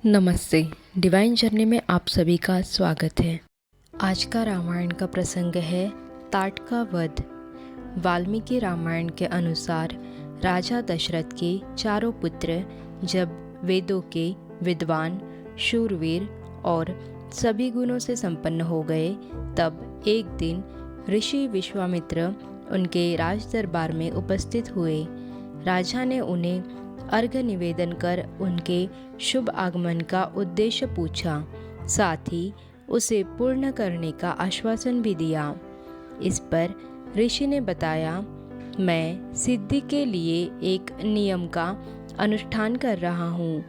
नमस्ते। Divine journey में आप सभी का स्वागत है। आज का रामायण का प्रसंग है ताट का वध। वाल्मीकि रामायण के अनुसार राजा दशरथ के चारों पुत्र जब वेदों के विद्वान, शूरवीर और सभी गुणों से संपन्न हो गए, तब एक दिन ऋषि विश्वामित्र उनके राज दरबार में उपस्थित हुए। राजा ने उन्हें अर्घ्य निवेदन कर उनके शुभ आगमन का उद्देश्य पूछा, साथ ही उसे पूर्ण करने का आश्वासन भी दिया। इस पर ऋषि ने बताया, मैं सिद्धि के लिए एक नियम का अनुष्ठान कर रहा हूँ।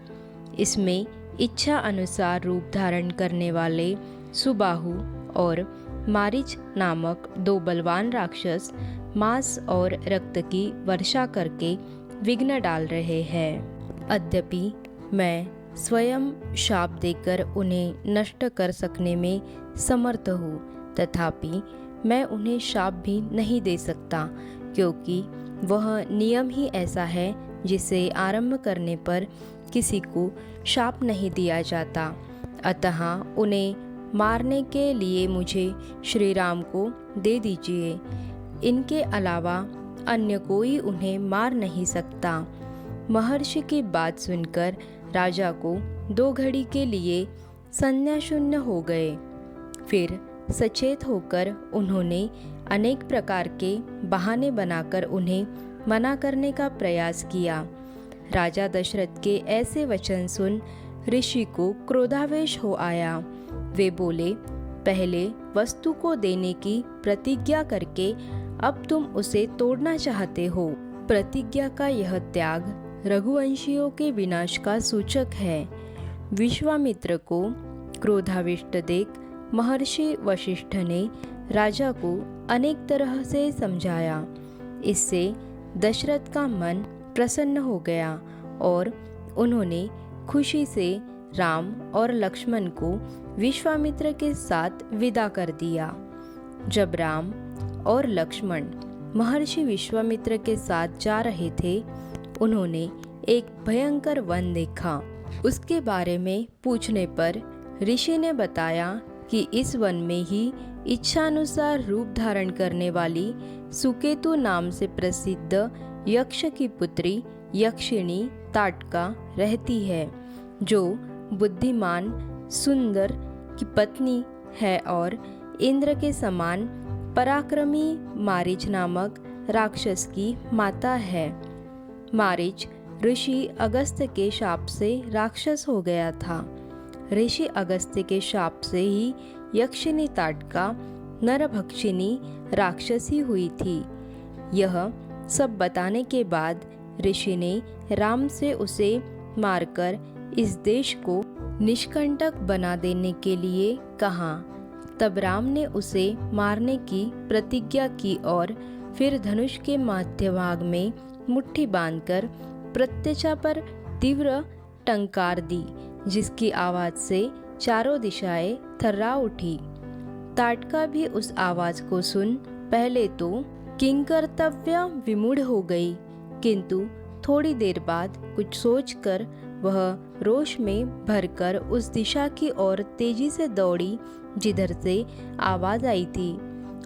इसमें इच्छा अनुसार रूप धारण करने वाले सुबाहु और मारीच नामक दो बलवान राक्षस मांस और रक्त की वर्षा करके विघ्न डाल रहे हैं। अद्यपि मैं स्वयं शाप देकर उन्हें नष्ट कर सकने में समर्थ हूँ, तथापि मैं उन्हें शाप भी नहीं दे सकता, क्योंकि वह नियम ही ऐसा है जिसे आरंभ करने पर किसी को शाप नहीं दिया जाता। अतः उन्हें मारने के लिए मुझे श्री राम को दे दीजिए। इनके अलावा अन्य कोई उन्हें मार नहीं सकता। महर्षि की बात सुनकर राजा को 2 घड़ी के लिए संज्ञा शून्य हो गए। फिर सचेत होकर उन्होंने अनेक प्रकार के बहाने बनाकर उन्हें मना करने का प्रयास किया। राजा दशरथ के ऐसे वचन सुन ऋषि को क्रोधावेश हो आया। वे बोले, पहले वस्तु को देने की प्रतिज्ञा करके अब तुम उसे तोड़ना चाहते हो। प्रतिज्ञा का यह त्याग रघुवंशियों के विनाश का सूचक है। विश्वामित्र को क्रोधाविष्ट देख महर्षि वशिष्ठ ने राजा को अनेक तरह से समझाया। इससे दशरथ का मन प्रसन्न हो गया और उन्होंने खुशी से राम और लक्ष्मण को विश्वामित्र के साथ विदा कर दिया। जब राम और लक्ष्मण महर्षि विश्वामित्र के साथ जा रहे थे, उन्होंने एक भयंकर वन देखा। उसके बारे में पूछने पर ऋषि ने बताया कि इस वन में ही इच्छानुसार रूप धारण करने वाली सुकेतु नाम से प्रसिद्ध यक्ष की पुत्री यक्षिणी ताटका रहती है, जो बुद्धिमान सुंदर की पत्नी है और इंद्र के समान पराक्रमी मारीच नामक राक्षस की माता है। मारीच ऋषि अगस्त्य के शाप से राक्षस हो गया था। ऋषि अगस्त्य के शाप से ही यक्षिणी ताटका नरभक्षिणी राक्षसी हुई थी। यह सब बताने के बाद ऋषि ने राम से उसे मारकर इस देश को निष्कंटक बना देने के लिए कहा। तब राम ने उसे मारने की प्रतिज्ञा की और फिर धनुष के मध्य भाग में मुट्ठी बांधकर प्रत्यचा पर तीव्र टंकार दी, जिसकी आवाज से चारों दिशाएं थर्रा उठी। ताटका भी उस आवाज को सुन पहले तो किंकर्तव्य विमूढ़ हो गई, किंतु थोड़ी देर बाद कुछ सोचकर वह रोष में भरकर उस दिशा की ओर तेजी से दौड़ी जिधर से आवाज आई थी।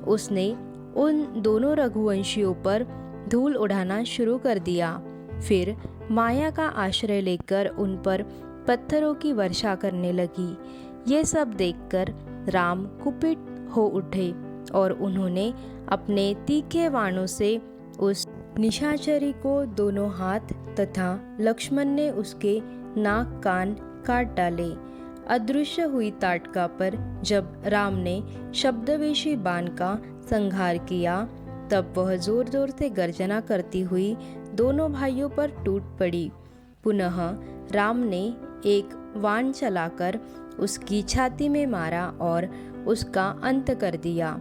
उसने उन दोनों रघुवंशियों पर धूल उड़ाना शुरू कर दिया। फिर माया का आश्रय लेकर उन पर पत्थरों की वर्षा करने लगी। ये सब देखकर राम कुपित हो उठे और उन्होंने अपने तीखे बाणों से उस निशाचरी को दोनों हाथ तथा लक्ष्मण ने उसके नाक कान काट डाले। अदृश्य हुई ताटका पर जब राम ने शब्दवेशी बाण का संहार किया, तब वह जोर जोर से गर्जना करती हुई दोनों भाइयों पर टूट पड़ी। पुनः राम ने एक बाण चलाकर उसकी छाती में मारा और उसका अंत कर दिया।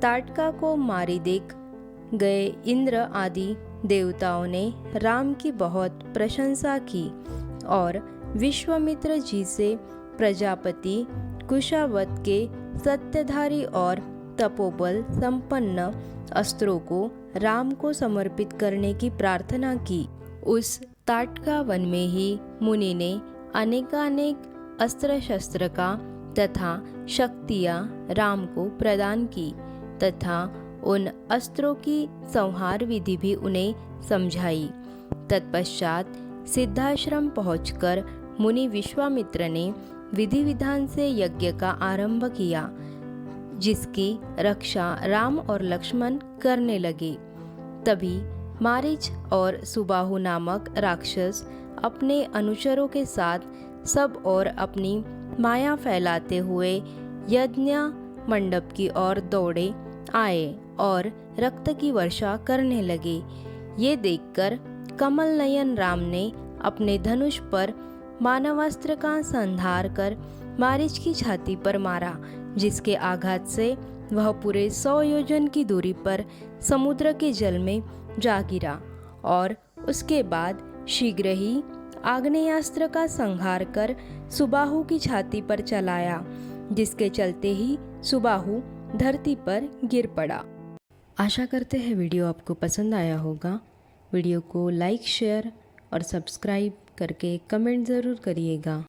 ताटका को मारी देख गए इंद्र आदि देवताओं ने राम की बहुत प्रशंसा की और विश्वामित्र जी से प्रजापति कुशावत के सत्यधारी और तपोबल संपन्न अस्त्रों को राम को समर्पित करने की प्रार्थना की। उस ताटका वन में ही मुनि ने अनेकानेक अस्त्र शस्त्र का तथा शक्तियाँ राम को प्रदान की तथा उन अस्त्रों की संहार विधि भी उन्हें समझाई। तत्पश्चात सिद्धाश्रम पहुंचकर मुनि विश्वामित्र ने विधि विधान से यज्ञ का आरंभ किया, जिसकी रक्षा राम और लक्ष्मण करने लगे। तभी मारीच और सुबाहु नामक राक्षस अपने अनुचरों के साथ सब और अपनी माया फैलाते हुए यज्ञ मंडप की ओर दौड़े आए और रक्त की वर्षा करने लगे। ये देखकर कमल नयन राम ने अपने धनुष पर मानवास्त्र का संधार कर मारीच की छाती पर मारा, जिसके आघात से वह पूरे 100 योजन की दूरी पर समुद्र के जल में जा गिरा और उसके बाद शीघ्र ही आग्नेयास्त्र का संहार कर सुबाहु की छाती पर चलाया, जिसके चलते ही सुबाहु धरती पर गिर पड़ा। आशा करते हैं वीडियो आपको पसंद आया होगा। वीडियो को लाइक, शेयर और सब्सक्राइब करके कमेंट ज़रूर करिएगा।